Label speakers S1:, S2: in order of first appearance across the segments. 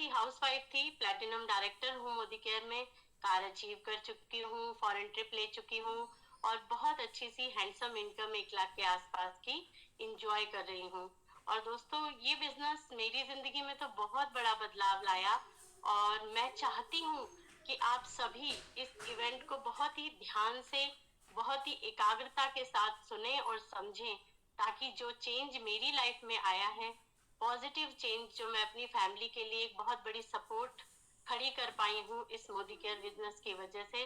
S1: सी housewife थी, platinum director हूँ Modi care में, कार अचीव कर चुकी हूँ, फॉरेन ट्रिप ले चुकी हूँ और बहुत अच्छी सी हैंडसम इनकम 1 लाख के आसपास की इंजॉय कर रही हूँ। और दोस्तों ये बिजनेस मेरी जिंदगी में तो बहुत बड़ा बदलाव लाया और मैं चाहती हूँ कि आप सभी इस इवेंट को बहुत ही ध्यान से, बहुत ही एकाग्रता के साथ सुने और समझें, ताकि जो चेंज मेरी लाइफ में आया है, पॉजिटिव चेंज जो मैं अपनी फैमिली के लिए एक बहुत बड़ी सपोर्ट खड़ी कर पाई हूँ इस मोदी केयर बिजनेस की वजह से।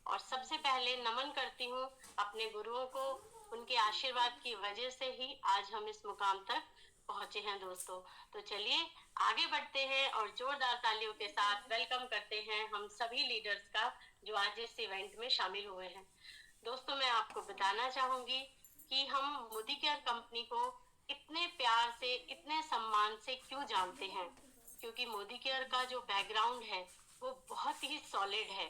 S1: और सबसे पहले नमन करती हूँ अपने गुरुओं को, उनके आशीर्वाद की वजह से ही आज हम इस मुकाम तक पहुंचे हैं दोस्तों। तो चलिए आगे बढ़ते हैं और जोरदार तालियों के साथ वेलकम करते हैं हम सभी लीडर्स का जो आज इस इवेंट में शामिल हुए हैं। दोस्तों मैं आपको बताना चाहूंगी कि हम मोदी केयर कंपनी को इतने प्यार से, इतने सम्मान से क्यों जानते हैं, क्योंकि मोदी केयर का जो बैकग्राउंड है वो बहुत ही सॉलिड है।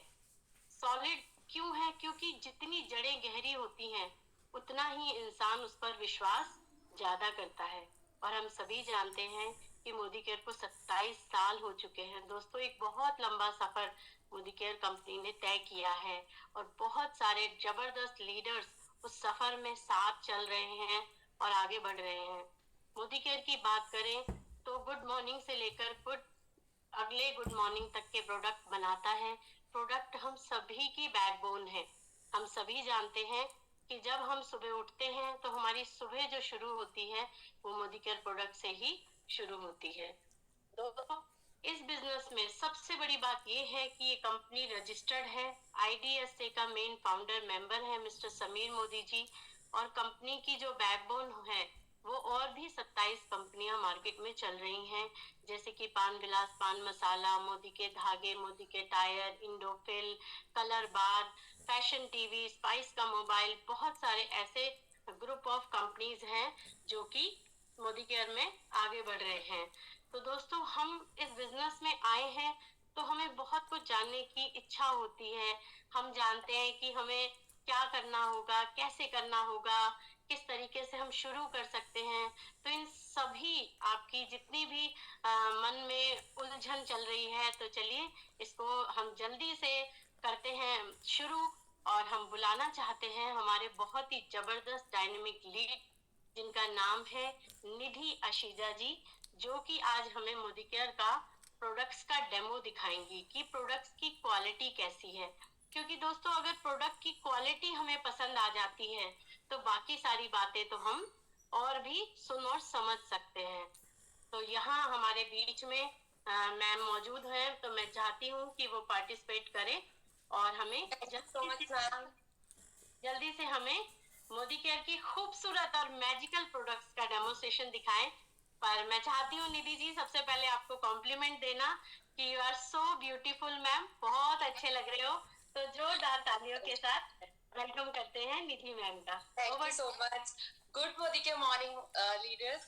S1: सॉलिड क्यों है? क्योंकि जितनी जड़ें गहरी होती हैं उतना ही इंसान उस पर विश्वास ज्यादा करता है। और हम सभी जानते हैं कि मोदी केयर को 27 साल हो चुके हैं दोस्तों। एक बहुत लंबा सफर मोदी केयर कंपनी ने तय किया है और बहुत सारे जबरदस्त लीडर्स उस सफर में साथ चल रहे हैं और आगे बढ़ रहे हैं। मोदी केयर की बात करें तो गुड मॉर्निंग से लेकर अगले गुड मॉर्निंग तक के प्रोडक्ट बनाता है। प्रोडक्ट हम सभी की बैकबोन है। हम सभी जानते हैं कि जब हम सुबह उठते हैं तो हमारी सुबह जो शुरू होती है वो मोदी केयर प्रोडक्ट से ही शुरू होती है। दोस्तों इस बिजनेस में सबसे बड़ी बात ये है कि ये कंपनी रजिस्टर्ड है। आईडीएसए का मेन फाउंडर मेंबर है मिस्टर समीर मोदी जी। और कंपनी की जो बैकबोन है वो और भी 27 कंपनियां मार्केट में चल रही हैं, जैसे कि पान विलास पान मसाला, मोदी के धागे, मोदी के टायर, इंडोफिल, कलर बार, फैशन टीवी, स्पाइस का मोबाइल, बहुत सारे ऐसे ग्रुप ऑफ कंपनीज हैं जो कि मोदी केयर में आगे बढ़ रहे हैं। तो दोस्तों हम इस बिजनेस में आए हैं तो हमें बहुत कुछ जानने की इच्छा होती है। हम जानते हैं कि हमें क्या करना होगा, कैसे करना होगा, किस तरीके से हम शुरू कर सकते हैं। तो इन सभी आपकी जितनी भी मन में उलझन चल रही है, तो चलिए इसको हम जल्दी से करते हैं शुरू। और हम बुलाना चाहते हैं हमारे बहुत ही जबरदस्त डायनेमिक लीड, जिनका नाम है निधि आशीजा जी, जो कि आज हमें मोदी केयर का प्रोडक्ट्स का डेमो दिखाएंगी कि प्रोडक्ट्स की क्वालिटी कैसी है। क्योंकि दोस्तों अगर प्रोडक्ट की क्वालिटी हमें पसंद आ जाती है तो बाकी सारी बातें तो हम और भी सुन और समझ सकते हैं। तो यहाँ हमारे बीच में मैम मौजूद हैं, तो मैं चाहती हूँ कि वो पार्टिसिपेट करें और हमें जल्दी से हमें मोदी केयर की खूबसूरत और मैजिकल प्रोडक्ट्स का डेमोस्ट्रेशन दिखाएं। पर मैं चाहती हूँ निधि जी सबसे पहले आपको कॉम्प्लीमेंट देना कि you are so beautiful ma'am, बहुत अच्छे लग रहे हो। तो जोरदार तालियों के साथ वेलकम करते हैं निधि मैम का।
S2: Thank you so much. Good Modi के मॉर्निंग लीडर्स।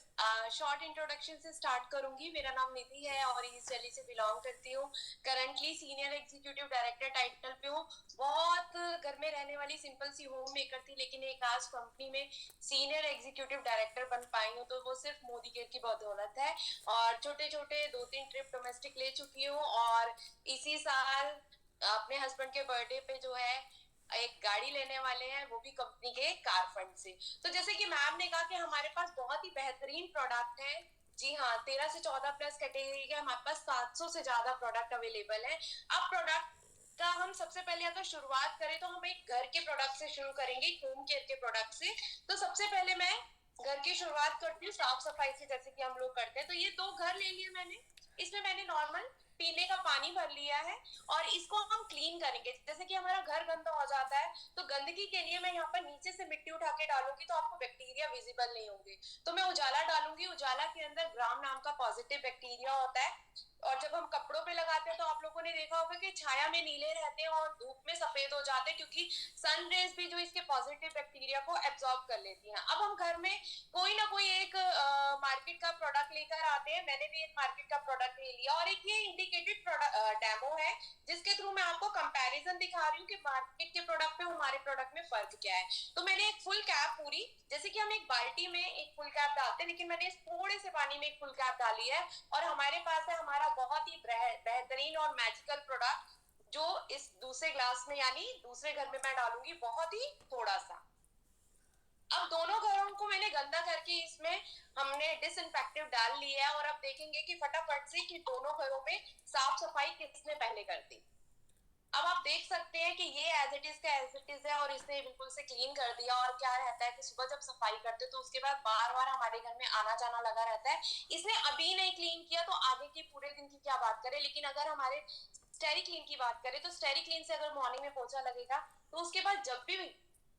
S2: शॉर्ट इंट्रोडक्शन से स्टार्ट करूंगी। मेरा नाम निधि है और ईस्ट दिल्ली से बिलोंग करती हूँ। Currently senior executive director title पे हूँ। बहुत घर में रहने वाली सिंपल सी होम मेकर थी, लेकिन एक आज कंपनी में सीनियर एग्जीक्यूटिव डायरेक्टर बन पाई हूँ, तो वो सिर्फ मोदी केयर की बदौलत है। और छोटे छोटे 2-3 ट्रिप डोमेस्टिक ले चुकी हूँ और इसी साल अपने हस्बैंड के बर्थडे पे जो है एक गाड़ी लेने वाले हैं, वो भी कंपनी के कार फंड से। तो जैसे कि मैम ने कहा कि हमारे पास बहुत ही बेहतरीन प्रोडक्ट है। जी हाँ, 13 से 14 प्लस कैटेगरी के हमारे पास 700 से ज्यादा प्रोडक्ट अवेलेबल है। अब प्रोडक्ट का हम सबसे पहले अगर शुरुआत करें तो हम एक घर के प्रोडक्ट से शुरू करेंगे, होम केयर के प्रोडक्ट से। तो सबसे पहले मैं घर की शुरुआत करती हूँ साफ सफाई से, जैसे कि हम लोग करते हैं। तो ये 2 घर ले लिए मैंने। इसमें मैंने नॉर्मल पीने का पानी भर लिया है और इसको हम क्लीन करेंगे। जैसे कि हमारा घर गंदा हो जाता है तो गंदगी के लिए मैं यहाँ पर नीचे से मिट्टी उठा के डालूंगी तो आपको बैक्टीरिया विजिबल नहीं होंगे। तो मैं उजाला डालूंगी। उजाला के अंदर ग्राम नाम का पॉजिटिव बैक्टीरिया होता है और जब हम कपड़ों पे लगाते हैं तो आप लोगों ने देखा होगा कि छाया में नीले रहते हैं और धूप में सफेद हो जाते हैं, क्योंकि सन रेज भी जो इसके पॉजिटिव बैक्टीरिया को एब्जॉर्ब कर लेती हैं। अब हम घर में कोई ना कोई एक मार्केट का प्रोडक्ट लेकर आते हैं। मैंने भी एक मार्केट का प्रोडक्ट ले लिया और एक ये इंडिकेटेड डेमो है जिसके थ्रू मैं आपको कंपैरिजन दिखा रही हूँ कि मार्केट के प्रोडक्ट पे हमारे प्रोडक्ट में फर्क क्या है। तो मैंने एक फुल कैप पूरी, जैसे कि हम एक बाल्टी में एक फुल कैप डालते हैं, लेकिन मैंने थोड़े से पानी में एक फुल कैप डाली है और हमारे पास है हमारा बहुत ही और मैजिकल प्रोडक्ट जो इस दूसरे ग्लास में यानी दूसरे घर में मैं डालूंगी बहुत ही थोड़ा सा। अब दोनों घरों को मैंने गंदा करके इसमें हमने डिसइंफेक्टिव डाल लिया है और अब देखेंगे कि फटाफट से कि दोनों घरों में साफ सफाई किसने पहले कर दी। अब आप देख सकते हैं कि ये एज इट इज का एज इट इज है और इसने बिल्कुल से क्लीन कर दिया। और क्या रहता है कि सुबह जब सफाई करते तो उसके बाद बार बार हमारे घर में आना जाना लगा रहता है। इसने अभी नहीं क्लीन किया तो आगे की पूरे दिन की क्या बात करें। लेकिन अगर हमारे स्टेरी क्लीन की बात करें तो स्टेरी क्लीन से अगर मॉर्निंग में पोछा लगेगा तो उसके बाद जब भी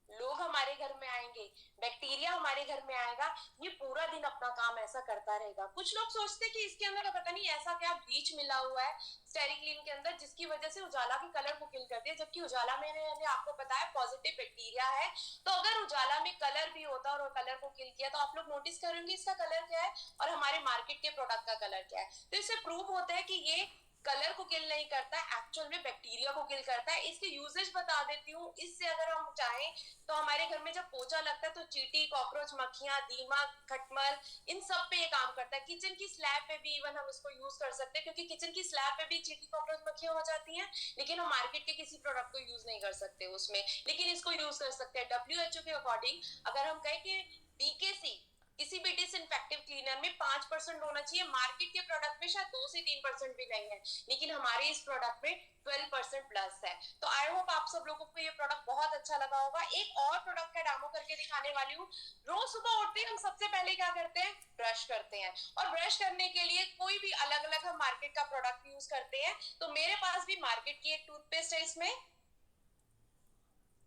S2: लोग हमारे घर में आएंगे, बैक्टीरिया हमारे घर में आएगा, ये पूरा दिन अपना काम ऐसा करता रहेगा। कुछ लोग सोचते कि इसके अंदर पता नहीं ऐसा क्या ब्लीच मिला हुआ है स्टेरिक्लीन के अंदर जिसकी वजह से उजाला के कलर को किल करती है, जबकि उजाला में मैंने आपको बताया पॉजिटिव बैक्टीरिया है। तो अगर उजाला में कलर भी होता और कलर को किल किया तो आप लोग नोटिस करेंगे इसका कलर क्या है और हमारे मार्केट के प्रोडक्ट का कलर क्या है। तो इससे प्रूव होता है कि ये कलर को किल नहीं करता है, एक्चुअल में बैक्टीरिया को किल करता है। इसके यूजेज बता देती हूँ। इससे अगर हम चाहें तो हमारे घर में जब पोछा लगता है तो चींटी, कॉकरोच, मक्खियां, दीमक, खटमल, इन सब पे ये काम करता है। किचन की स्लैब पे भी इवन हम इसको यूज कर सकते हैं क्योंकि किचन की स्लैब पे भी चींटी, कॉकरोच, मक्खियां हो जाती हैं। लेकिन हम मार्केट के किसी प्रोडक्ट को यूज नहीं कर सकते उसमें, लेकिन इसको यूज कर सकते हैं। WHO के अकॉर्डिंग अगर हम कहें कि BKC किसी भी डिसइंफेक्टिव क्लीनर में 5% होना चाहिए। मार्केट के प्रोडक्ट में शायद 2 से 3% भी नहीं है, लेकिन हमारे इस प्रोडक्ट में 12% प्लस है। तो आई होप आप सब लोगों को ये प्रोडक्ट बहुत अच्छा लगा होगा। एक और प्रोडक्ट का डेमो करके दिखाने वाली हूँ। रोज सुबह उठते ही हम सबसे पहले क्या करते हैं, ब्रश करते हैं। और ब्रश करने के लिए कोई भी अलग अलग हम मार्केट का प्रोडक्ट यूज करते हैं। तो मेरे पास भी मार्केट की एक टूथपेस्ट है, इसमें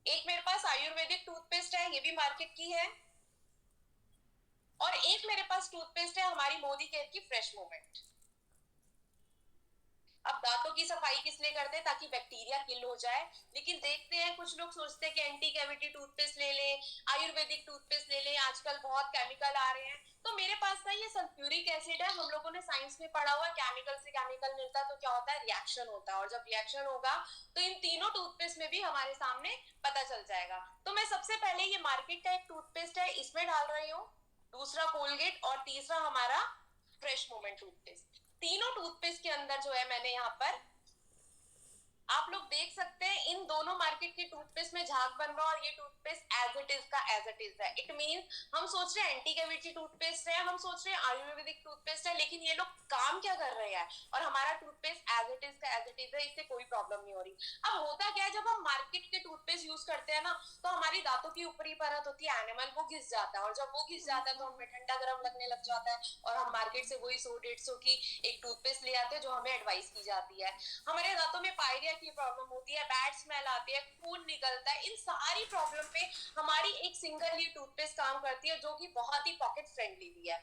S2: एक मेरे पास आयुर्वेदिक टूथपेस्ट है, ये भी मार्केट की है। और एक मेरे पास टूथपेस्ट है हमारी मोदी केयर की फ्रेश मूवमेंट। अब दांतों की सफाई किस लिए करते हैं, ताकि बैक्टीरिया किल हो जाए। लेकिन देखते हैं कुछ लोग सोचते हैं कि एंटी कैविटी टूथपेस्ट ले लें, आयुर्वेदिक टूथपेस्ट ले लें, आजकल बहुत केमिकल आ रहे हैं। तो मेरे पास ना ये सल्फ्यूरिक एसिड है। हम लोगों ने साइंस में पढ़ा हुआ केमिकल से केमिकल मिलता है तो क्या होता है, रिएक्शन होता है। और जब रिएक्शन होगा तो इन तीनों टूथपेस्ट में भी हमारे सामने पता चल जाएगा। तो मैं सबसे पहले ये मार्केट का एक टूथपेस्ट है इसमें डाल रही हूँ, दूसरा कोलगेट और तीसरा हमारा फ्रेश मूवमेंट टूथपेस्ट। तीनों टूथपेस्ट के अंदर जो है मैंने यहाँ पर आप लोग देख सकते हैं इन दोनों मार्केट के टूथपेस्ट में झाग बन रहा है और ये टूथपेस्ट एज इट इज का एज इट इज है। इट मींस हम सोच रहे हैं एंटी कैविटी टूथपेस्ट है, हम सोच रहे हैं आयुर्वेदिक टूथपेस्ट है, लेकिन ये लोग काम क्या कर रहे हैं और हमारा टूथपेस्ट एज इट इज का एज इट इज है, इससे कोई प्रॉब्लम नहीं हो रही। अब होता क्या है, जब हम मार्केट के टूथपेस्ट यूज करते हैं ना तो हमारी दांतों की ऊपरी परत होती है एनिमल, वो घिस जाता है और जब वो घिस जाता है तो हमें ठंडा गर्म लगने लग जाता है और हम मार्केट से वही 100-150 की एक टूथपेस्ट ले आते हैं जो हमें एडवाइस की जाती है। हमारे दांतों में पायरिया की प्रॉब्लम होती है, बैड स्मेल आती है, खून निकलता है, इन सारी प्रॉब्लम पे हमारी एक सिंगल ये टूथपेस्ट काम करती है जो कि बहुत ही पॉकेट फ्रेंडली भी है।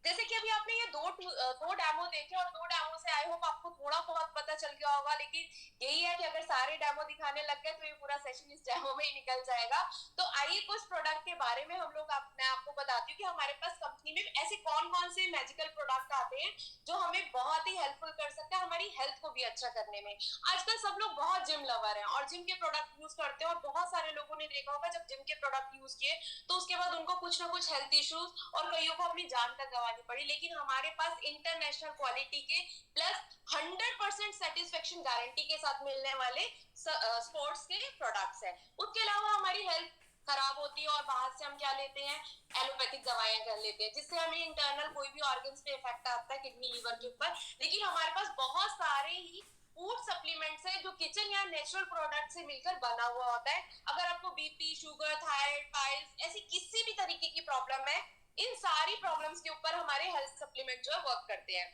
S2: जैसे कि अभी आपने ये दो डेमो देखे और दो डेमो से आई होप आपको थोड़ा बहुत पता चल गया होगा। लेकिन यही है कि अगर सारे डेमो दिखाने लग गए तो ये पूरा सेशन इस डेमो में ही निकल जाएगा। तो आइए कुछ प्रोडक्ट के बारे में हम लोग मैं आपको बताती हूँ कि हमारे पास कंपनी में ऐसे कौन कौन से मैजिकल प्रोडक्ट आते हैं जो हमें बहुत ही हेल्पफुल कर सकते हैं हमारी हेल्थ को भी अच्छा करने में। आजकल सब लोग बहुत जिम लवर हैं और जिम के प्रोडक्ट यूज करते हैं और बहुत सारे लोगों ने देखा होगा जब जिम के प्रोडक्ट यूज किए तो उसके बाद उनको कुछ ना कुछ हेल्थ इश्यूज और कईयों को अपनी जान तक गंवानी पड़ी। लेकिन हमारे पास इंटरनेशनल क्वालिटी के प्लस 100% सेटिस्फेक्शन गारंटी के साथ मिलने वाले स्पोर्ट्स के प्रोडक्ट्स हैं। उसके अलावा हमारी हेल्थ खराब होती है और बाहर से हम क्या लेते हैं, एलोपैथिक दवाएं कर लेते हैं जिससे हमें इंटरनल कोई भी ऑर्गन्स पे इफेक्ट आता है, किडनी, लीवर के ऊपर। लेकिन हमारे पास बहुत सारे ही फूड सप्लीमेंट्स है जो किचन या नेचुरल प्रोडक्ट से मिलकर बना हुआ होता है। अगर आपको बीपी, शुगर, थायराइड, पाइल्स ऐसी किसी भी तरीके की प्रॉब्लम है, इन सारी प्रॉब्लम्स के ऊपर हमारे हेल्थ सप्लीमेंट जो है वर्क करते हैं।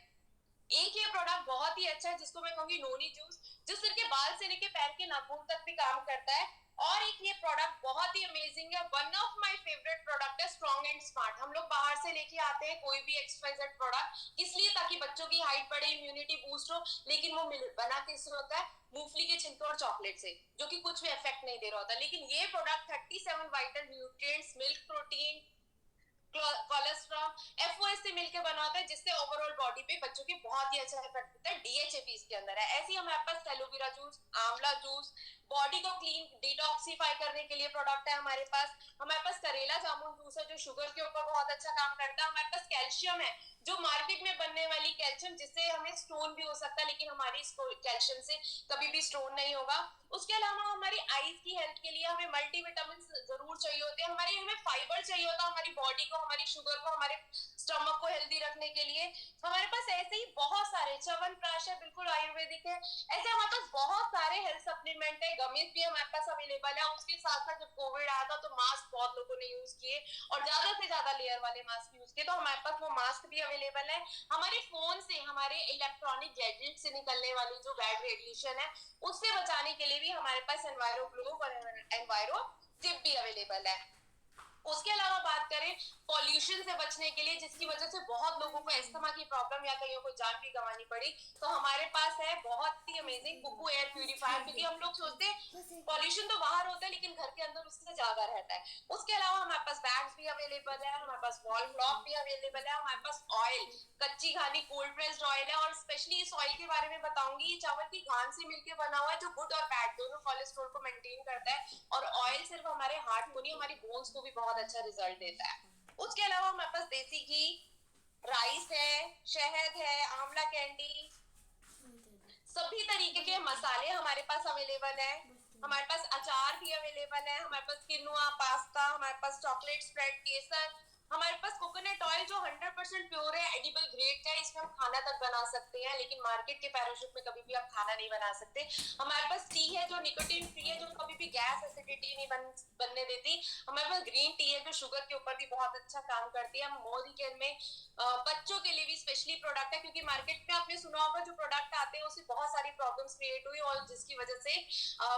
S2: एक ये प्रोडक्ट बहुत ही अच्छा है जिसको मैं कहूंगी नोनी जूस, जो सिर के बाल से लेके पैर के नाखून तक भी काम करता है। और एक ये प्रोडक्ट बहुत ही अमेजिंग है, one of my favourite product है स्ट्रॉन्ग एंड स्मार्ट। हम लोग बाहर से लेके आते हैं कोई भी XYZ प्रोडक्ट इसलिए ताकि बच्चों की हाइट बढ़े, इम्यूनिटी बूस्ट हो, लेकिन वो बना किससे होता है, मूंगफली के छिलके और चॉकलेट से, जो कि कुछ भी इफेक्ट नहीं दे रहा होता। लेकिन ये product 37 vital nutrients, milk protein, cholesterol, FOS से मिलकर बना होता है जिससे ओवरऑल बॉडी पे बच्चों के बहुत ही अच्छा इफेक्ट होता है। DHA भी इसके अंदर है। ऐसे ही हमारे पास एलोवेरा जूस, आंवला जूस, बॉडी को क्लीन डिटॉक्सिफाई करने के लिए प्रोडक्ट है हमारे पास करेला जामुन जूस है जो शुगर के ऊपर बहुत अच्छा काम करता है, हमारे पास कैल्शियम है जो मार्केट में बनने वाली कैल्शियम जिससे हमें स्टोन भी हो सकता है लेकिन हमारी कैल्शियम से कभी भी स्टोन नहीं होगा। उसके अलावा हमारी आईज की हेल्थ के लिए हमें मल्टीविटामिन जरूर चाहिए होते हैं, हमें फाइबर चाहिए होता है हमारी बॉडी को, हमारी शुगर को, हमारे स्टमक को हेल्दी रखने के लिए। हमारे पास ऐसे ही बहुत सारे च्यवनप्राश है, बिल्कुल आयुर्वेदिक है, ऐसे हमारे पास बहुत सारे हेल्थ सप्लीमेंट है, गमीज भी हमारे पास अवेलेबल है। उसके साथ साथ जब कोविड आया था तो मास्क बहुत लोगों ने यूज किए और ज्यादा से ज्यादा लेयर वाले मास्क यूज किए, तो हमारे पास वो मास्क भी अवेलेबल है। हमारे फोन से, हमारे इलेक्ट्रॉनिक गैजेट से निकलने वाली जो बैड रेडिएशन है उससे बचाने के लिए भी हमारे पास एनवायरो ग्लोब और एनवायरो टिप भी अवेलेबल है। उसके अलावा बात करें पॉल्यूशन से बचने के लिए जिसकी वजह से बहुत लोगों को अस्थमा की प्रॉब्लम या कईयों को जान भी गंवानी पड़ी, तो हमारे पास है बहुत ही अमेजिंग कुकू एयर प्यूरिफायर, क्योंकि हम लोग सोचते हैं पॉल्यूशन तो बाहर होता है लेकिन घर के अंदर उससे ज्यादा रहता है। उसके अलावा हमारे पास बैग्स भी अवेलेबल है, हमारे पास वॉल क्लॉक भी अवेलेबल है, हमारे पास ऑयल, कच्ची घानी कोल्ड प्रेस्ड ऑयल है, और स्पेशली इस ऑयल के बारे में बताऊंगी, ये चावल की घान से मिलकर बना हुआ है जो गुड और बैड दोनों कोलेस्ट्रॉल को मेंटेन करता है, और ऑयल सिर्फ हमारे हार्ट को नहीं हमारी बोन्स को भी बहुत अच्छा रिजल्ट देता है। उसके अलावा हमारे पास देसी घी, राइस है, शहद है, आंवला कैंडी, सभी तरीके के मसाले हमारे पास अवेलेबल है। हमारे पास अचार भी अवेलेबल है, हमारे पास किनुआ पास्ता, हमारे पास चॉकलेट स्प्रेड, केसर, हमारे पास कोकोनट ऑयल जो 100% प्योर है, एडिबल ग्रेड का है, इसमें हम खाना तक बना सकते हैं, लेकिन मार्केट के पैराशूट में कभी भी आप खाना नहीं बना सकते। हमारे पास टी है जो निकोटीन फ्री है, जो कभी भी गैस एसिडिटी नहीं बनने देती। हमारे पास ग्रीन टी है जो शुगर के ऊपर भी बहुत अच्छा काम करती है। मोदी केयर में बच्चों के लिए भी स्पेशली प्रोडक्ट है, क्योंकि मार्केट में आपने सुना होगा जो प्रोडक्ट आते हैं उससे बहुत सारी प्रॉब्लम्स क्रिएट हुई और जिसकी वजह से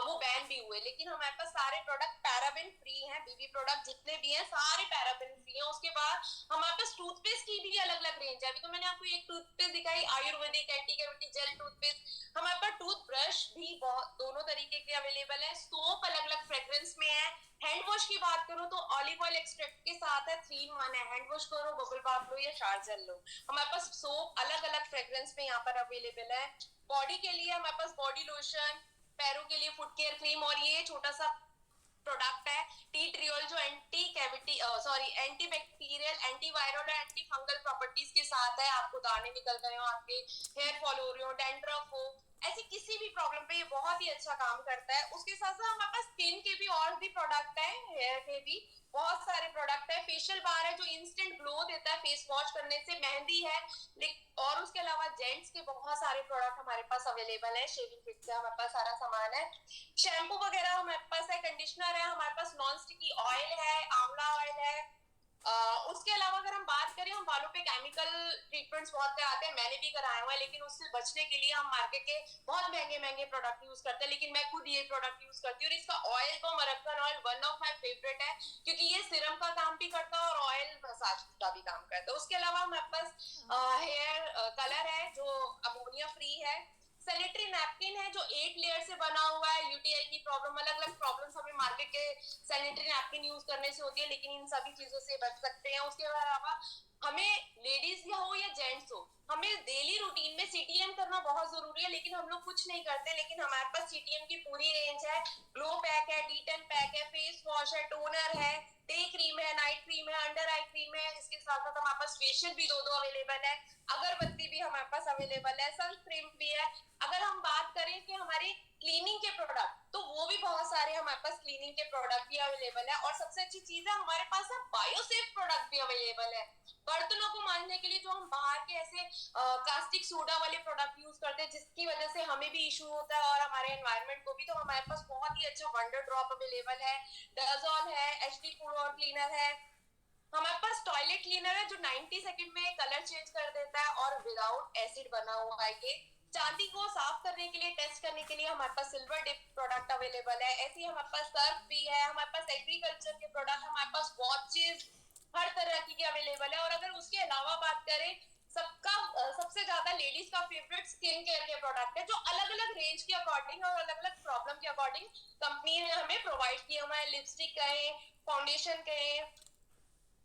S2: वो बैन भी हुए, लेकिन हमारे पास सारे प्रोडक्ट पैराबेन फ्री हैं। बेबी प्रोडक्ट जितने भी हैं सारे पैराबेन फ्री हैं। उसके बाद हमारे पास टूथपेस्ट की भी अलग अलग रेंज है। अभी तो मैंने आपको एक टूथपेस्ट दिखाई Ayurvedic anti cavity jail toothpaste. हमारे पास टूथब्रश भी बहुत दोनों तरीके के अवेलेबल है। सोप अलग अलग फ्रेग्रेंस में है। हैंड वॉश की बात करूं तो ऑलिव ऑयल एक्सट्रैक्ट के साथ है, 3 in 1 है। हैंड वॉश करो, बबल बाथ लो या शावर जेल लो। हमारे पास सोप अलग अलग फ्रेग्रेंस में यहाँ पर अवेलेबल है। बॉडी के लिए हमारे पास बॉडी लोशन, पैरों के लिए फुट केयर क्रीम, और ये छोटा सा प्रोडक्ट है टी ट्रियोल जो एंटी बैक्टीरियल, एंटी वायरल और एंटी फंगल प्रॉपर्टीज के साथ है। आपको दाने निकल गए हो, आपके हेयर फॉल हो रही हो, डैंड्रफ हो, ऐसी किसी भी प्रॉब्लम पे ये बहुत ही अच्छा काम करता है। उसके साथ साथ हमारे पास स्किन के भी और भी प्रोडक्ट है, हेयर के भी बहुत सारे प्रोडक्ट है। फेशियल बार है जो इंस्टेंट ग्लो देता है फेस वॉश करने से। मेहंदी है, और उसके अलावा जेंट्स के बहुत सारे प्रोडक्ट हमारे पास अवेलेबल है। शेविंग किट से हमारे पास सारा सामान है। शैम्पू वगैरह हमारे पास है, कंडीशनर है, हमारे पास नॉन स्टिकी ऑयल है, आंवला ऑयल है। उसके अलावा अगर हम बात करें, हम बालों पे केमिकल ट्रीटमेंट्स बहुत कराते हैं, मैंने भी कराया हुआ है, लेकिन उससे बचने के लिए हम मार्केट के बहुत महंगे महंगे प्रोडक्ट यूज करते हैं, लेकिन मैं खुद ये प्रोडक्ट यूज करती हूँ। और इसका ऑयल तो Moroccan oil one of my favourite है, क्योंकि ये सीरम का काम भी करता है और ऑयल मसाज का भी काम करता है। उसके अलावा हमारे पास हेयर कलर है जो अमोनिया फ्री है। सैनिटरी नैपकिन है जो 8 लेयर से बना हुआ है। यूटीआई की प्रॉब्लम, अलग अलग प्रॉब्लम्स हमें मार्केट के सैनिटरी नैपकिन यूज करने से होती है, लेकिन इन सभी चीजों से बच सकते हैं। उसके अलावा हमें लेडीज या हो या जेंट्स हो, हमें डेली रूटीन में सीटीएम करना बहुत जरूरी है, लेकिन हम लोग कुछ नहीं करते। लेकिन हमारे पास सीटीएम की पूरी रेंज है। ग्लो पैक है, D10 पैक है, फेस वॉश है, टोनर है, डे क्रीम है, नाइट क्रीम है, अंडर आई क्रीम है। इसके साथ साथ हमारे पास फेशियल भी दो अवेलेबल है, अगरबत्ती भी हमारे पास अवेलेबल है, सन क्रीम भी है। अगर हम बात करें कि हमारे क्लीनिंग के प्रोडक्ट, तो वो भी बहुत सारे हमारे पास क्लीनिंग के प्रोडक्ट भी अवेलेबल है। और सबसे अच्छी चीज है हमारे पास बायोसेफ प्रोडक्ट भी अवेलेबल है। बर्तनों को मांजने के लिए जो हम बाहर के ऐसे कास्टिक सोडा वाले प्रोडक्ट यूज करते हैं जिसकी वजह से हमें भी इशू होता है और हमारे एनवायरनमेंट को भी, तो हमारे पास बहुत ही अच्छा वंडर ड्रॉप अवेलेबल है, डजॉल है, एचडी फ्लोर क्लीनर है। हमारे पास टॉयलेट क्लीनर है जो 90 सेकंड में कलर चेंज कर देता है और विदाउट एसिड बना हुआ है ये। चांदी को साफ करने के लिए, टेस्ट करने के लिए हमारे पास सिल्वर डिप प्रोडक्ट अवेलेबल है। ऐसे ही हमारे पास सर्फ भी है, हमारे पास एग्रीकल्चर के प्रोडक्ट, हमारे पास वॉचेस हर तरह की अवेलेबल है। और अगर उसके अलावा बात करें, सबसे ज्यादा लेडीज का फेवरेट स्किन केयर के प्रोडक्ट है जो अलग अलग रेंज के अकॉर्डिंग और अलग अलग प्रॉब्लम के अकॉर्डिंग कंपनी ने हमें प्रोवाइड किया हुआ है। लिपस्टिक कहें, फाउंडेशन कहें,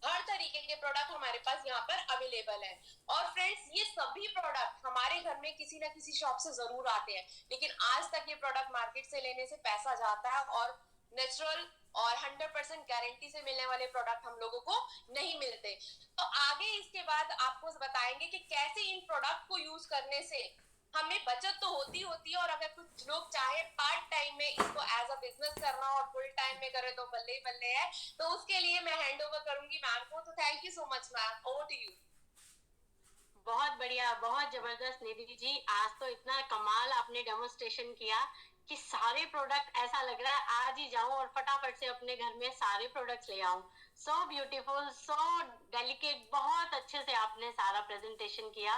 S2: हर तरीके के प्रोडक्ट हमारे पास यहाँ पर अवेलेबल है। और फ्रेंड्स, ये सभी प्रोडक्ट हमारे घर में किसी ना किसी शॉप से जरूर आते हैं, लेकिन आज तक ये प्रोडक्ट मार्केट से लेने से पैसा जाता है और नेचुरल और 100% गारंटी से मिलने वाले प्रोडक्ट हम लोगों को नहीं मिलते। तो आगे इसके बाद आपको बताएंगे कि कैसे इन प्रोडक्ट को यूज करने से हमें बचत तो होती होती है, और अगर कुछ लोग चाहे पार्ट टाइम में इसको एज अ बिजनेस करना और फुल टाइम में करे तो बल्ले ही बल्ले है। तो उसके लिए मैं हैंड ओवर करूंगी मैम को। तो thank you so much ma'am, over to you.
S1: बहुत बढ़िया, बहुत जबरदस्त निधि जी। आज तो इतना कमाल आपने डेमोन्स्ट्रेशन किया कि सारे प्रोडक्ट ऐसा लग रहा है आज ही जाऊं और फटाफट से अपने घर में सारे प्रोडक्ट्स ले आऊं। सो ब्यूटीफुल, सो डेलिकेट, बहुत अच्छे से आपने सारा प्रेजेंटेशन किया।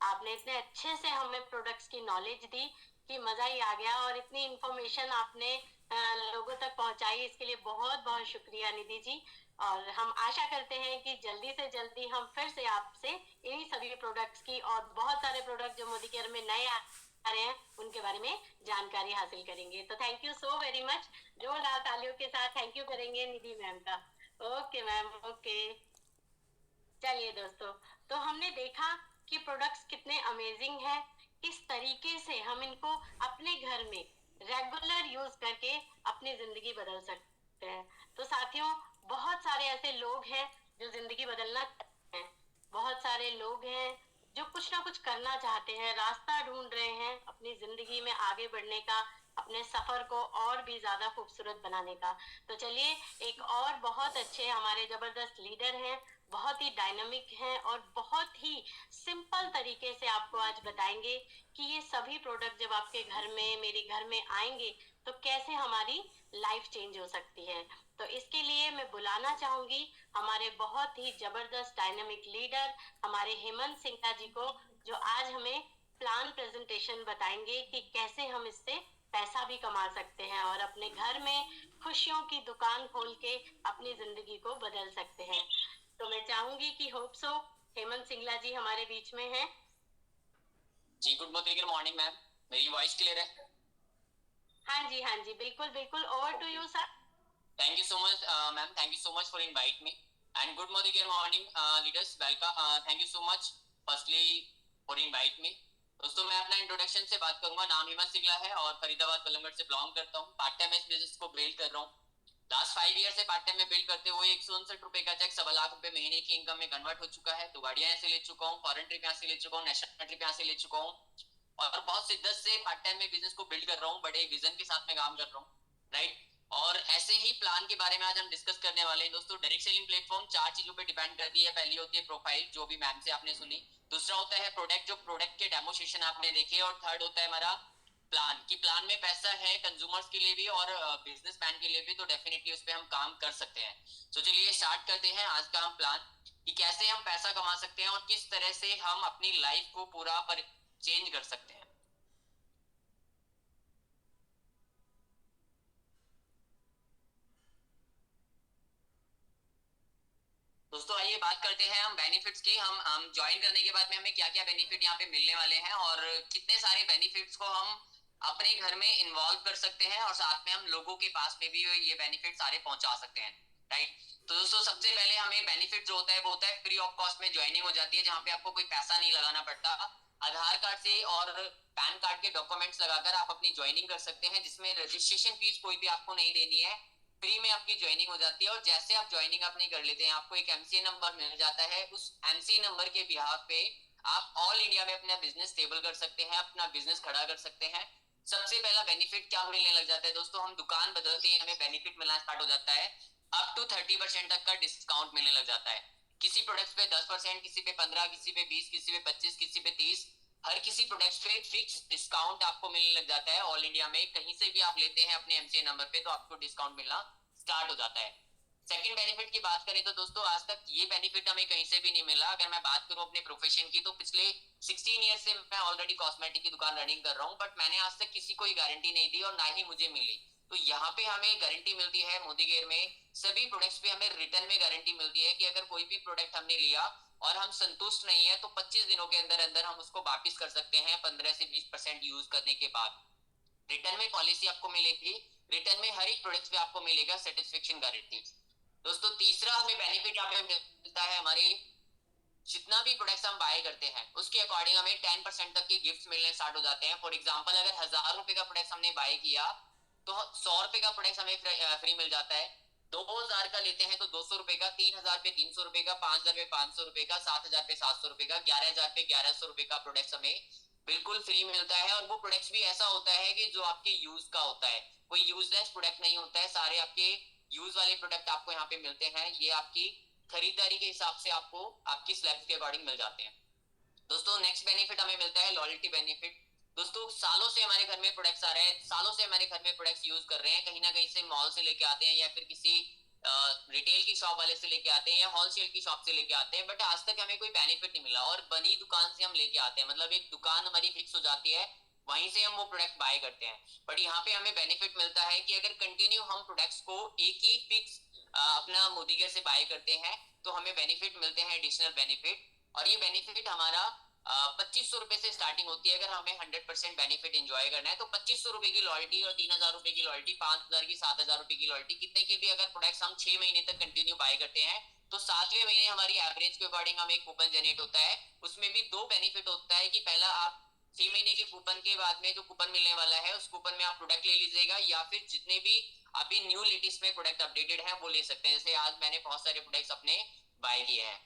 S1: आपने इतने अच्छे से हमें प्रोडक्ट्स की नॉलेज दी कि मजा ही आ गया, और इतनी इंफॉर्मेशन आपने लोगों तक पहुंचाई, इसके लिए बहुत बहुत शुक्रिया निधि जी। और हम आशा करते हैं कि जल्दी से जल्दी हम फिर से आपसे इन्हीं सभी प्रोडक्ट्स की और बहुत सारे प्रोडक्ट जो मोदी केयर में नए आ रहे हैं उनके बारे में जानकारी हासिल करेंगे। तो thank you so very much. जोरदार तालियों के साथ थैंक यू करेंगे निधि मैम का। Okay ma'am, okay. चलिए दोस्तों, तो हमने देखा कि प्रोडक्ट्स कितने अमेजिंग है, किस तरीके से हम इनको अपने घर में रेगुलर यूज करके अपनी जिंदगी बदल सकते हैं। तो साथियों, बहुत सारे ऐसे लोग हैं जो जिंदगी बदलना चाहते हैं, बहुत सारे लोग हैं जो कुछ ना कुछ करना चाहते हैं, रास्ता ढूंढ रहे हैं अपनी जिंदगी में आगे बढ़ने का, अपने सफर को और भी ज्यादा खूबसूरत बनाने का। तो चलिए, एक और बहुत अच्छे हमारे जबरदस्त लीडर हैं, बहुत ही डायनामिक हैं और बहुत ही सिंपल तरीके से आपको आज बताएंगे कि ये सभी प्रोडक्ट जब आपके घर में, मेरे घर में आएंगे तो कैसे हमारी लाइफ चेंज हो सकती है। तो इसके लिए मैं बुलाना चाहूंगी हमारे बहुत ही जबरदस्त डायनामिक लीडर, हमारे हेमंत सिंगला जी को, जो आज हमें प्लान प्रेजेंटेशन बताएंगे कि कैसे हम इससे पैसा भी कमा सकते हैं और अपने घर में खुशियों की दुकान खोल के अपनी जिंदगी को बदल सकते हैं। तो मैं चाहूंगी कि होप सो हेमंत सिंगला जी हमारे बीच में हैं।
S3: जी, गुड मॉर्निंग मैम। मेरी वॉइस क्लियर है?
S1: हाँ जी, हाँ जी, बिल्कुल बिल्कुल। Over to you sir.
S3: Thank you so much ma'am, thank you so much for invite me and good morning leaders, welcome, thank you so much firstly for invite me. दोस्तों, मैं अपना इंट्रोडक्शन से बात करूंगा। नाम हेमंत सिंगला है और फरीदाबाद बल्लभगढ़ से बिलोंग करता हूँ। पार्ट टाइम इस बिजनेस को बिल्ड कर रहा हूँ। लास्ट 5 ईयर से पार्ट टाइम में बिल्ड करते हुए 159 रुपए का चेक 1.25 लाख महीने की इनकम में कन्वर्ट हो चुका है। 2 गाड़ियां यहाँ से ले चुका हूँ, फॉरेन ट्रिप यहाँ से ले चुका हूँ, नेशनल ट्रिप यहाँ से ले चुका हूँ और बहुत शिद्दत से पार्ट टाइम में बिजनेस को बिल्ड कर रहा हूँ। बड़े विजन के साथ में काम कर रहा हूँ, राइट। और ऐसे ही प्लान के बारे में आज हम डिस्कस करने वाले हैं। दोस्तों, डायरेक्ट सेलिंग प्लेटफॉर्म 4 चीजों पे डिपेंड करती है। पहली होती है प्रोफाइल, जो भी मैम से आपने सुनी। दूसरा होता है प्रोडक्ट, जो प्रोडक्ट के डेमो सेशन आपने देखे। और थर्ड होता है हमारा प्लान, कि प्लान में पैसा है कंज्यूमर्स के लिए भी और बिजनेसमैन के लिए भी, तो डेफिनेटली उस पर हम काम कर सकते हैं। तो चलिए स्टार्ट करते हैं आज का हम प्लान, कि कैसे हम पैसा कमा सकते हैं और किस तरह से हम अपनी लाइफ को पूरा चेंज कर सकते हैं। दोस्तों, आइए बात करते हैं हम बेनिफिट्स की। हम ज्वाइन करने के बाद में हमें क्या क्या बेनिफिट यहाँ पे मिलने वाले हैं और कितने सारे बेनिफिट्स को हम अपने घर में इन्वॉल्व कर सकते हैं और साथ में हम लोगों के पास में भी ये बेनिफिट सारे पहुंचा सकते हैं, राइट। तो दोस्तों, सबसे पहले हमें बेनिफिट जो होता है वो होता है फ्री ऑफ कॉस्ट में ज्वाइनिंग हो जाती है, जहाँ पे आपको कोई पैसा नहीं लगाना पड़ता। आधार कार्ड से और पैन कार्ड के डॉक्यूमेंट्स लगाकर आप अपनी ज्वाइनिंग कर सकते हैं, जिसमें रजिस्ट्रेशन फीस कोई भी आपको नहीं देनी है। फ्री में आपकी ज्वाइनिंग हो जाती है और जैसे आप ज्वाइनिंग अपनी कर लेते हैं, आपको एक एमसीए नंबर मिल जाता है। उस एमसीए नंबर के बिहाफ पे आप ऑल इंडिया में अपना बिजनेस स्टेबल कर सकते हैं, अपना बिजनेस खड़ा कर सकते हैं। सबसे पहला बेनिफिट क्या मिलने लग जाता है दोस्तों, हम दुकान बदलते ही हमें बेनिफिट मिलना स्टार्ट हो जाता है। अप टू 30% तक का डिस्काउंट मिलने लग जाता है। किसी प्रोडक्ट्स पे 10%, किसी पे 15, किसी पे 20, किसी पे 25, किसी पे 30, हर किसी प्रोडक्ट्स पे फिक्स डिस्काउंट आपको मिलने लग जाता है। ऑल इंडिया में कहीं से भी आप लेते हैं अपने एमसीए नंबर पे, तो आपको डिस्काउंट मिलना स्टार्ट हो जाता है। सेकंड बेनिफिट की बात करें तो दोस्तों, आज तक ये बेनिफिट हमें कहीं से भी नहीं मिला। अगर मैं बात करूं अपने प्रोफेशन की, तो पिछले 16 ईयर से मैं ऑलरेडी कॉस्मेटिक की दुकान रनिंग कर रहा हूं, बट मैंने आज तक किसी को गारंटी नहीं दी और ना ही मुझे मिली। तो यहाँ पे हमें गारंटी मिलती है मोदी केयर में। सभी प्रोडक्ट्स पे हमें रिटर्न में गारंटी मिलती है कि अगर कोई भी प्रोडक्ट हमने लिया और हम संतुष्ट नहीं है, तो 25 दिनों के अंदर अंदर हम उसको वापिस कर सकते हैं 15 से 20% यूज करने के बाद। रिटर्न में पॉलिसी आपको मिलेगी, रिटर्न में हर एक प्रोडक्ट पे आपको मिलेगा सेटिस्फेक्शन गारंटी। दोस्तों तीसरा हमें बेनिफिट यहाँ पे मिलता है, हमारे जितना भी प्रोडक्ट्स हम बाय करते हैं उसके अकॉर्डिंग हमें 10% तक के गिफ्ट्स मिलने स्टार्ट हो जाते हैं। फॉर एग्जांपल अगर 1000 रुपए का प्रोडक्ट हमने बाय किया तो 100 रुपए का प्रोडक्ट हमें फ्री मिल जाता है। 2000 का लेते हैं तो 200 रुपए का, 3000 पे 300 रुपए का, 5000 पे 500 रुपए का, 7000 पे 700 रुपए का, 11000 पे 1100 रुपए का प्रोडक्ट हमें बिल्कुल फ्री मिलता है। और वो प्रोडक्ट्स भी ऐसा होता है कि जो आपके यूज का होता है, कोई यूजलेस प्रोडक्ट नहीं होता है, सारे आपके यूज वाले प्रोडक्ट आपको यहाँ पे मिलते हैं। ये आपकी खरीदारी के हिसाब से आपको आपकी स्लैब्स के अकॉर्डिंग मिल जाते हैं। दोस्तों नेक्स्ट बेनिफिट हमें मिलता है लॉयल्टी बेनिफिट। दोस्तों सालों से हमारे घर में प्रोडक्ट्स आ रहे हैं, सालों से हमारे घर में प्रोडक्ट्स यूज कर रहे हैं, कहीं ना कहीं से मॉल से लेके आते हैं या फिर किसी रिटेल की शॉप वाले से लेके आते हैं या होलसेल की शॉप से लेके आते हैं, बट आज तक हमें कोई बेनिफिट नहीं मिला। और बड़ी दुकान से हम लेके आते हैं, मतलब एक दुकान हमारी फिक्स हो जाती है, वहीं से हम वो प्रोडक्ट बाय करते हैं। बट यहाँ पे हमें बेनिफिट मिलता है कि अगर कंटिन्यू हम प्रोडक्ट्स को एक ही फिक्स अपना मोदीगर से बाय करते हैं तो हमें बेनिफिट मिलते हैं, एडिशनल बेनिफिट। और ये बेनिफिट हमारा 2500 रुपए से स्टार्टिंग होती है। अगर हमें 100% बेनिफिट एंजॉय करना है तो 2500 रुपए की लॉयल्टी और 3000 रुपए की लॉयल्टी, 5000 की, 7000 रुपए की लॉयल्टी, कितने की भी अगर प्रोडक्ट्स हम 6 महीने तक कंटिन्यू बाय करते हैं तो 7वें महीने हमारी एवरेज के अकॉर्डिंग हमें एक कूपन जनरेट होता है। उसमें भी दो बेनिफिट होता है कि पहला आप 6 महीने के कूपन के बाद में जो कूपन मिलने वाला है उस कूपन में आप प्रोडक्ट ले लीजिएगा, या फिर जितने भी अभी न्यू लेटेस्ट में प्रोडक्ट अपडेटेड है वो ले सकते हैं। जैसे आज मैंने बहुत सारे प्रोडक्ट्स अपने बाय किए हैं।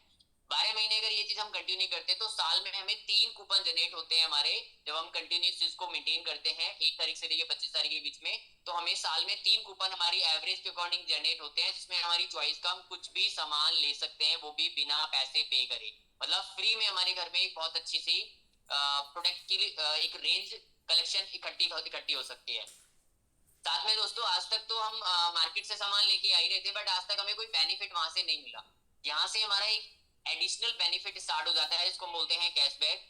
S3: 12 महीने अगर ये चीज हम कंटिन्यू करते हैं तो साल में हमें 3 कूपन जनरेट होते हैं हमारे। जब हम कंटिन्यूस चीज को मेंटेन करते हैं 1 तारीख से लेकर 25 तारीख के बीच में, तो हमें साल में 3 कूपन हमारी एवरेज के अकॉर्डिंग जनरेट होते हैं, जिसमें हमारी चॉइस का हम कुछ भी सामान ले सकते हैं, वो भी बिना पैसे पे करे। मतलब फ्री में हमारे घर में एक बहुत अच्छी सी प्रोडक्ट की एक रेंज कलेक्शन इकट्ठी हो सकती है। साथ में दोस्तों आज तक तो हम मार्केट से सामान लेके आ ही रहे थे, बट आज तक हमें कोई बेनिफिट वहां से नहीं मिला। यहाँ से हमारा एक एडिशनल बेनिफिट स्टार्ट हो जाता है, इसको बोलते हैं कैशबैक।